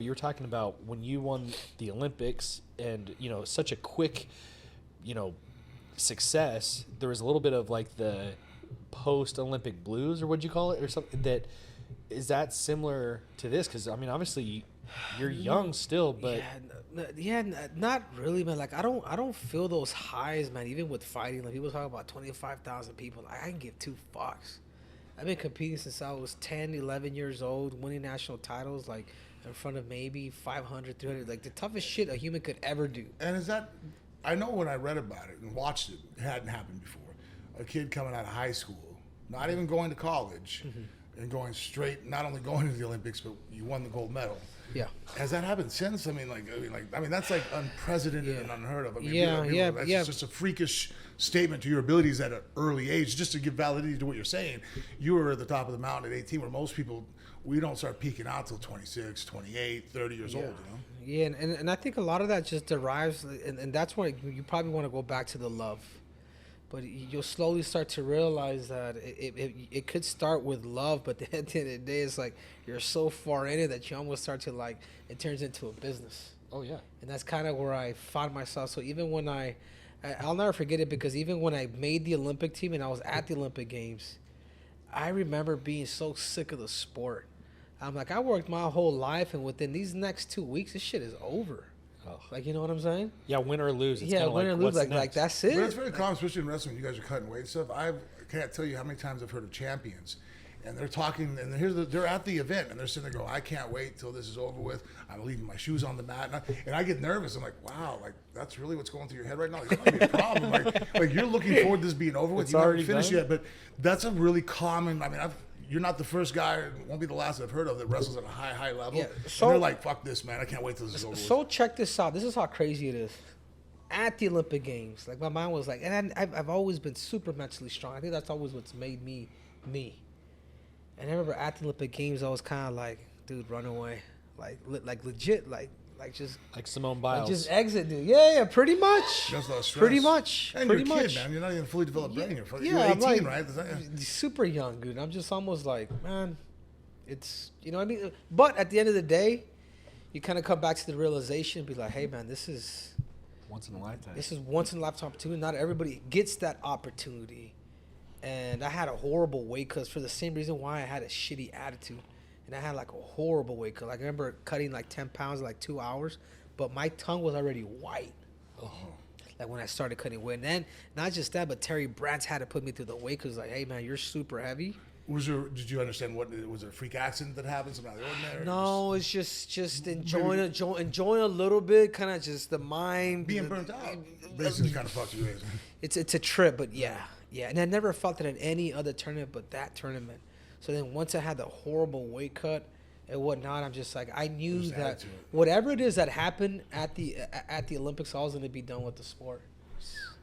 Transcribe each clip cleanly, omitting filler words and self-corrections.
You were talking about when you won the Olympics and, such a quick, success. There was a little bit of like the post-Olympic blues, or what'd you call it, or something. Is that similar to this? Because, obviously you're young still, but not really, man. Like I don't feel those highs, man. Even with fighting, like people talk about 25,000 people. I can give two fucks. I've been competing since I was 10, 11 years old, winning national titles, like in front of maybe 500, 300, like the toughest shit a human could ever do. And is that, I know when I read about it and watched it, it hadn't happened before. A kid coming out of high school, not even going to college, and going straight, not only going to the Olympics, but you won the gold medal. Yeah. Has that happened since? I mean, that's like unprecedented and unheard of. I mean, that's just a freakish statement to your abilities at an early age, just to give validity to what you're saying. You were at the top of the mountain at 18, where most people, we don't start peaking out till 26, 28, 30 years old, Yeah, and I think a lot of that just derives, and that's why you probably want to go back to the love. But you'll slowly start to realize that it could start with love, but at the end of the day, it's like you're so far in it that you almost start to it turns into a business. Oh, yeah. And that's kind of where I found myself. So even when I'll never forget it, because even when I made the Olympic team and I was at the Olympic Games, I remember being so sick of the sport. I'm like, I worked my whole life, and within these next 2 weeks, this shit is over. Oh. Like, you know what I'm saying? Yeah, win or lose. It's win or lose. Like that's it. But it's very common, especially in wrestling, when you guys are cutting weight and stuff. I can't tell you how many times I've heard of champions, and they're talking, and they're at the event, and they're sitting there going, I can't wait till this is over with. I'm leaving my shoes on the mat. And I get nervous. I'm like, wow, like that's really what's going through your head right now? Like, it's not be a problem. like you're looking forward to this being over with. It's you haven't already finished done? yet, but that's a really common, you're not the first guy, and won't be the last I've heard of, that wrestles at a high level. Yeah, So, and they're like, fuck this, man. I can't wait till this is over with. So check this out. This is how crazy it is. At the Olympic Games, like my mind was like, and I've always been super mentally strong. I think that's always what's made me me. And I remember at the Olympic Games, I was kind of like, dude, run away, like legit, like just like Simone Biles. just exit, dude. Yeah, pretty much. That's a lot of stress. Pretty much. And pretty you're a much. kid, man. You're not even fully developed brain. You're 18, like, right? Super young, dude. I'm just almost like, man, it's, you know what I mean? But at the end of the day, you kind of come back to the realization and be like, hey, man, this is once in a lifetime. This is once in a lifetime opportunity. Not everybody gets that opportunity. And I had a horrible weight cut for the same reason why I had a shitty attitude. And I had like a horrible weight cut. Like I remember cutting like 10 pounds in like 2 hours, but my tongue was already white. Oh. Like when I started cutting weight. And then not just that, but Terry Brands had to put me through the weight because like, hey man, you're super heavy. Did you understand was it a freak accident that happened? Something out of the ordinary? No, it's just enjoying a little bit, kind of just the mind being burnt out. Basically, kind of fucked you. It's a trip, but yeah, and I never felt that in any other tournament but that tournament. So then once I had the horrible weight cut and whatnot, I'm just like I knew that whatever it is that happened at the Olympics, I was going to be done with the sport.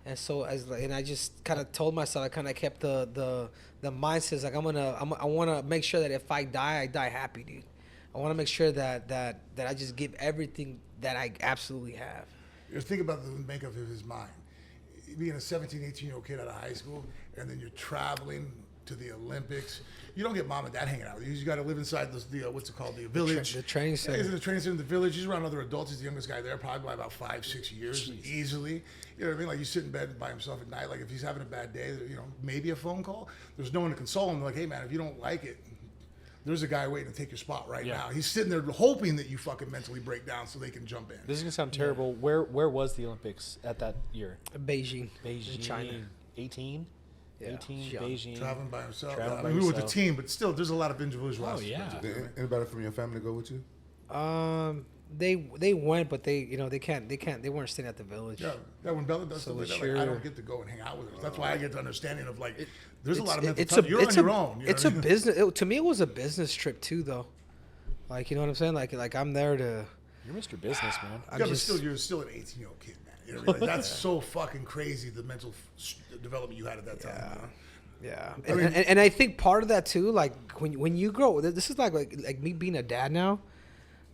And so I just kind of told myself, I kind of kept the mindset like I want to make sure that if I die happy, dude. I want to make sure that I just give everything that I absolutely have. You think about the makeup of his mind. Being a 17, 18-year-old kid out of high school, and then you're traveling to the Olympics. You don't get mom and dad hanging out with you. You got to live inside the what's it called, the village. The training center. He's in the training center in the village. He's around other adults. He's the youngest guy there, probably by about 5-6 years, easily. You know what I mean? Like you sit in bed by himself at night. Like if he's having a bad day, maybe a phone call. There's no one to console him. Like, hey man, if you don't like it, there's a guy waiting to take your spot right now. He's sitting there hoping that you fucking mentally break down so they can jump in. This is gonna sound terrible. Where was the Olympics at that year? Beijing, China. 18. Yeah. 18, Beijing. Traveling by himself. Traveling We by were with the himself. team, but still, there's a lot of individuals. Oh, yeah. Did anybody from your family go with you? They went, but they weren't staying at the village. Yeah, when Bella does So stuff like that, sure. like, I don't get to go and hang out with her. That's why I get the understanding of like, there's a lot of mental it's stuff. a, You're it's on a, your own. It's a business. To me, it was a business trip too, though. Like, you know what I'm saying? Like I'm there to. You're Mr. Business, man. But still, you're still an 18-year-old kid, man. You know what I mean? Like, that's so fucking crazy, the mental development you had at that time. Yeah, I mean, and I think part of that too, like when you grow, this is like me being a dad now.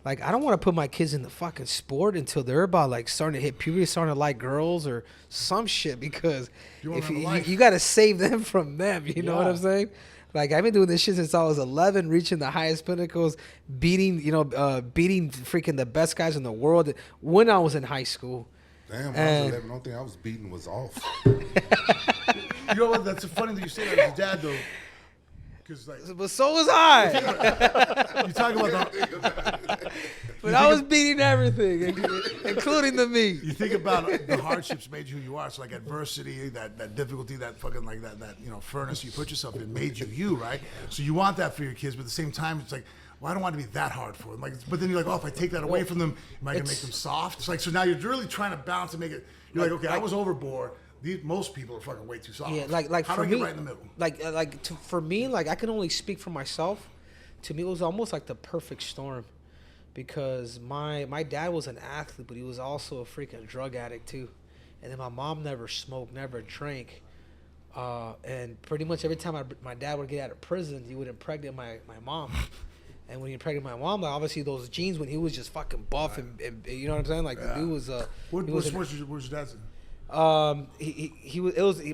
Like I don't want to put my kids in the fucking sport until they're about like starting to hit puberty, starting to like girls or some shit, because you got to save them from them. You know what I'm saying? Like, I've been doing this shit since I was 11, reaching the highest pinnacles, beating freaking the best guys in the world when I was in high school. Damn, when I was 11, the only thing I was beating was off. You know what? That's funny that you say that as a dad, though. Because But so was I. you're talking about But I was beating everything, including the meat. you think about the hardships made you who you are. So like adversity, that difficulty, that fucking like that furnace you put yourself in made you, right? So you want that for your kids, but at the same time, it's like, well, I don't want to be that hard for them. Like, but then you're like, oh, if I take that away from them, am I gonna make them soft? It's like, so now you're really trying to balance and make it. You're like, okay, I was overboard. Most people are fucking way too soft. Yeah, like how for do I me, get right in the middle? For me, like I can only speak for myself. To me, it was almost like the perfect storm, because my dad was an athlete, but he was also a freaking drug addict too. And then my mom never smoked, never drank, and pretty much every time my dad would get out of prison, he would impregnate my mom. And when he impregnated my mom, like obviously those genes, when he was just fucking buff and you know what I'm saying, like the dude was Where's your dad?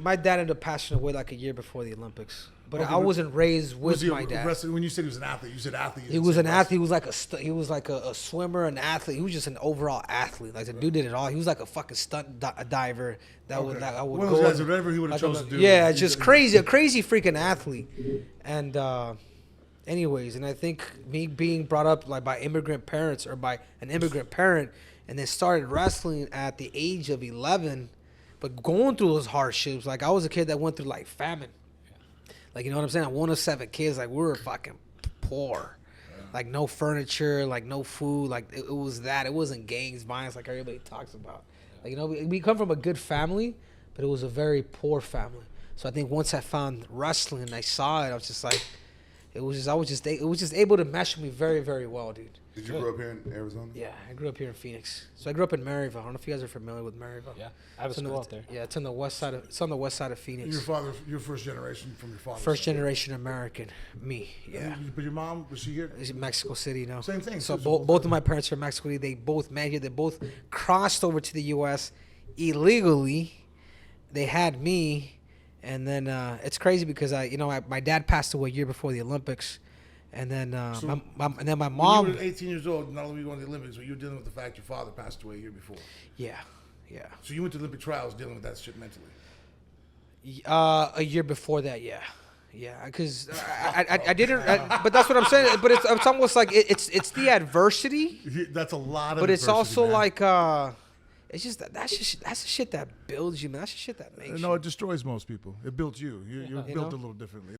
My dad ended up passing away like a year before the Olympics. But I wasn't raised with my dad. When you said he was an athlete, you said athlete. He was an athlete. He was like a swimmer, an athlete. He was just an overall athlete. Like the dude did it all. He was like a fucking stunt diver that would go. One of those guys, whatever he would have chosen to do. Yeah, it's just crazy, a crazy freaking athlete. And anyways, and I think me being brought up like by immigrant parents or by an immigrant parent, and then started wrestling at the age of 11. But going through those hardships, like I was a kid that went through like famine. Like, you know what I'm saying? I'm one of 7 kids. Like, we were fucking poor. Like, no furniture, like, no food. Like, it was that. It wasn't gangs, violence, like everybody talks about. Like, you know, we come from a good family, but it was a very poor family. So I think once I found wrestling and I saw it, I was just like, it was just able to mesh with me very, very well, dude. Did you grow up here in Arizona? Yeah, I grew up here in Phoenix. So I grew up in Maryville. I don't know if you guys are familiar with Maryville. Yeah, I have a school out there. Yeah, it's on the west side of Phoenix. Your first generation from your father. First generation American, me. Yeah. But your mom, was she here? It's in Mexico City, no. Same thing. So both of my parents are from Mexico City. They both met here. They both crossed over to the U.S. illegally. They had me, and then it's crazy because my dad passed away a year before the Olympics. And then, my mom. When you were 18 years old, not only were you going to the Olympics, but you were dealing with the fact your father passed away a year before. Yeah. So you went to Olympic trials dealing with that shit mentally. A year before that, yeah, because I didn't. But that's what I'm saying. But it's almost like it's the adversity. That's a lot of. But it's also man. like it's just that's the shit that builds you, man. That's the shit that makes you. No, it destroys most people. It built you. You're built a little differently.